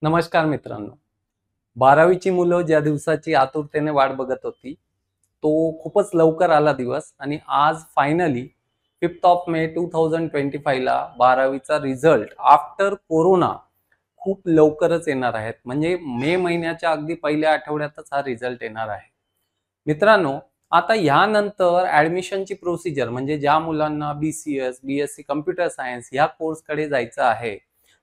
नमस्कार मित्रांनो. 12वीची मुलं ज्या दिवसाची आतुरतेने वाट बघत होती, तो खूपच लवकर आला दिवस आणि आज फायनली 5th ऑफ मे 2025 ला 12वीचा रिझल्ट आफ्टर कोरोना खूप लवकरच येणार आहेत. म्हणजे मे महिन्याच्या अगदी पहिल्या आठवड्यातच हा रिझल्ट येणार आहे. मित्रांनो, आता यानंतर ॲडमिशनची प्रोसिजर म्हणजे ज्या मुलांना BCS, BSc कॉम्प्युटर सायन्स ह्या कोर्सकडे जायचं आहे,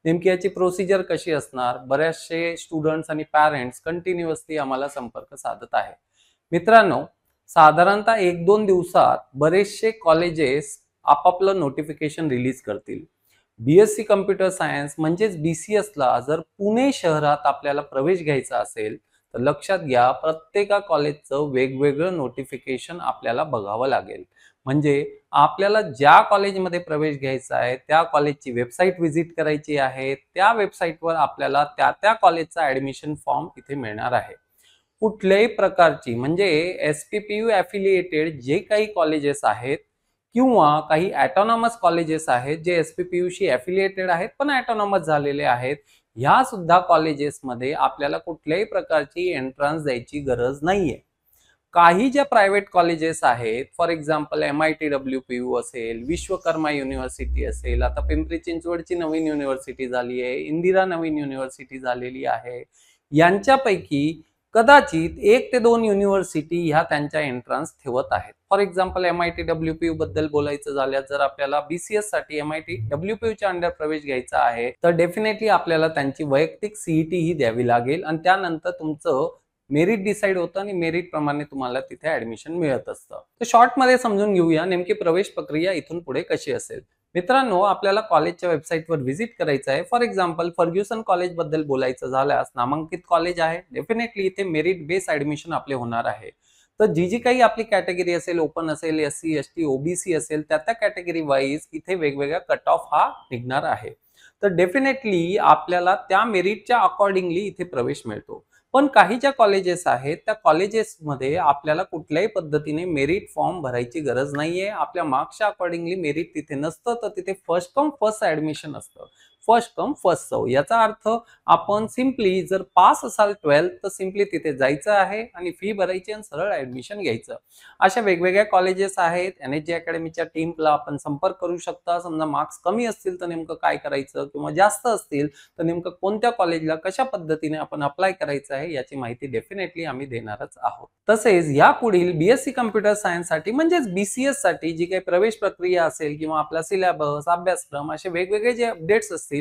नेमकी याची प्रोसिजर कशी असणार? बरेचसे स्टुडंट्स आणि पॅरेंट्स कंटिन्युअसली आम्हाला संपर्क साधत आहे. मित्रांनो, साधारणतः 1-2 दिवसात बरेचसे कॉलेजेस आपापलं नोटिफिकेशन रिलीज करतील. BSc कॉम्प्युटर सायन्स म्हणजेच BCSला जर पुणे शहरात आपल्याला प्रवेश घ्यायचा असेल, तर लक्षात घ्या प्रत्येका कॉलेजचं वेगवेगळं नोटिफिकेशन आपल्याला बघावं लागेल. म्हणजे आपल्याला ज्या कॉलेजमध्ये प्रवेश घ्यायचा आहे त्या कॉलेजची वेबसाईट व्हिजिट करायची आहे. त्या वेबसाईटवर आपल्याला त्या कॉलेजचा ऍडमिशन फॉर्म इथे मिळणार आहे. कुठल्याही प्रकारची म्हणजे SPPU ॲफिलिएटेड जे काही कॉलेजेस आहेत किंवा काही ऑटोनॉमस कॉलेजेस आहेत जे SPPU शी ॲफिलिएटेड आहेत पण ऑटोनॉमस झालेले आहेत, ह्या सुद्धा कॉलेजेसमध्ये आपल्याला कुठल्याही प्रकारची एंट्रन्स द्यायची गरज नाहीये. काही ज्या प्रायव्हेट कॉलेजेस आहेत, फॉर एक्झाम्पल MIT WPU असेल, विश्वकर्मा युनिव्हर्सिटी असेल, आता पिंपरी चिंचवडची नवीन युनिव्हर्सिटी झाली आहे, इंदिरा नवीन युनिव्हर्सिटी झालेली आहे, यांच्यापैकी कदाचित 1 ते 2 युनिव्हर्सिटी ह्या त्यांच्या एंट्रन्स ठेवत आहेत. फॉर एक्झाम्पल MIT WPU बद्दल बोलायचं झाल्यास जर आपल्याला BCS साठी MIT WPU च्या अंडर प्रवेश घ्यायचा आहे, तर डेफिनेटली आपल्याला त्यांची वैयक्तिक CET ही द्यावी लागेल आणि त्यानंतर तुमचं मेरिट डिसाईड होतं आणि मेरिट प्रमाणे तुम्हाला तिथे ऍडमिशन मिळत असतं. तर शॉर्ट मध्ये समजून घेऊया नेमकी प्रवेश प्रक्रिया इथून पुढे कशी असेल. मित्रांनो, आपल्याला कॉलेजच्या वेबसाईटवर व्हिजिट करायचं आहे. फॉर एक्झाम्पल फर्ग्युसन कॉलेज बद्दल बोलायचं झाल्यास नामांकित कॉलेज आहे. डेफिनेटली इथे मेरिट बेस ऍडमिशन आपले होणार आहे. तर जी काही आपली कॅटेगरी असेल, ओपन असेल, SC ST OBC असेल, त्या कॅटेगरी वाईज इथे वेगवेगळा कट ऑफ हा निघणार आहे. तर डेफिनेटली आपल्याला त्या मेरिटच्या अकॉर्डिंगली इथे प्रवेश मिळतो. पण काही ज्या कॉलेजेस आहेत त्या कॉलेजेसमध्ये आपल्याला कुठल्याही पद्धतीने मेरिट फॉर्म भरायची गरज नाहीये. आपल्या मार्क्सच्या अकॉर्डिंगली मेरिट तिथे नसतं, तर तिथे फर्स्ट कम फर्स्ट ऍडमिशन असतं. First come first serve. याचा अर्थ आपण सिम्पली जर पास असाल 12th तर सिम्पली तिथे जायचं आहे आणि फी भरायची आणि सरळ ऍडमिशन घ्यायचं. अशा वेगवेगळ्या कॉलेजेस आहेत. NSG अकॅडमीच्या टीमला आपण संपर्क करू शकता. समजा मार्क्स कमी असतील तर नेमकं काय करायचं किंवा जास्त असतील तर नेमकं कोणत्या कॉलेजला कशा पद्धतीने आपण अप्लाय करायचं आहे याची माहिती डेफिनेटली आम्ही देणारच आहोत. तसेच या पुढील BSc कॉम्प्युटर सायन्स साठी म्हणजेच BCS साठी जी काही प्रवेश प्रक्रिया असेल किंवा आपला सिलेबस, अभ्यासक्रम असे वेगवेगळे जे अपडेट्स असतील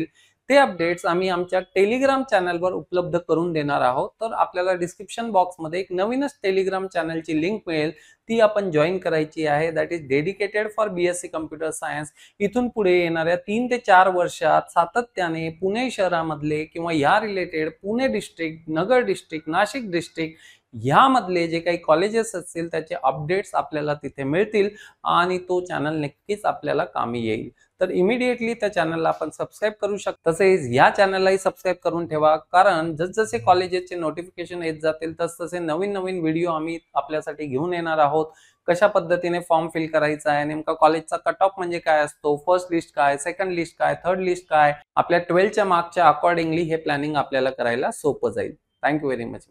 ते अपडेट्स आम्ही आमच्या टेलिग्राम चॅनलवर उपलब्ध करून देणार आहोत. तर आपल्याला डिस्क्रिप्शन बॉक्समध्ये एक नवीनच टेलिग्राम चॅनलची लिंक मिळेल, ती आपण जॉईन करायची आहे. That is dedicated for BSc computer science. इथून पुढे येणाऱ्या 3 ते 4 वर्षात सातत्याने पुणे शहरामधले किंवा या रिलेटेड पुणे डिस्ट्रिक्ट, नगर डिस्ट्रिक्ट, नाशिक डिस्ट्रिक्ट ह्यामधले जे काही कॉलेजेस असतील त्याचे अपडेट्स आपल्याला तिथे मिळतील आणि तो चॅनल नक्कीच आपल्याला कामी येईल. तर इमिडिएटली त्या चॅनलला आपण सबस्क्राईब करू शकता. तसेच या चॅनललाही सबस्क्राईब करून ठेवा, कारण जसजसे कॉलेजेसचे नोटिफिकेशन येत जातील तसतसे नवीन नवीन व्हिडिओ आम्ही आपल्यासाठी घेऊन येणार आहोत. कशा पद्धतीने फॉर्म फिल करायचा आहे, नेमका कॉलेजचा कट ऑफ म्हणजे काय असतो, फर्स्ट लिस्ट काय, सेकंड लिस्ट काय, थर्ड लिस्ट काय, आपल्या 12th च्या मार्कच्या अकॉर्डिंगली हे प्लॅनिंग आपल्याला करायला सोपं जाईल. Thank you very much.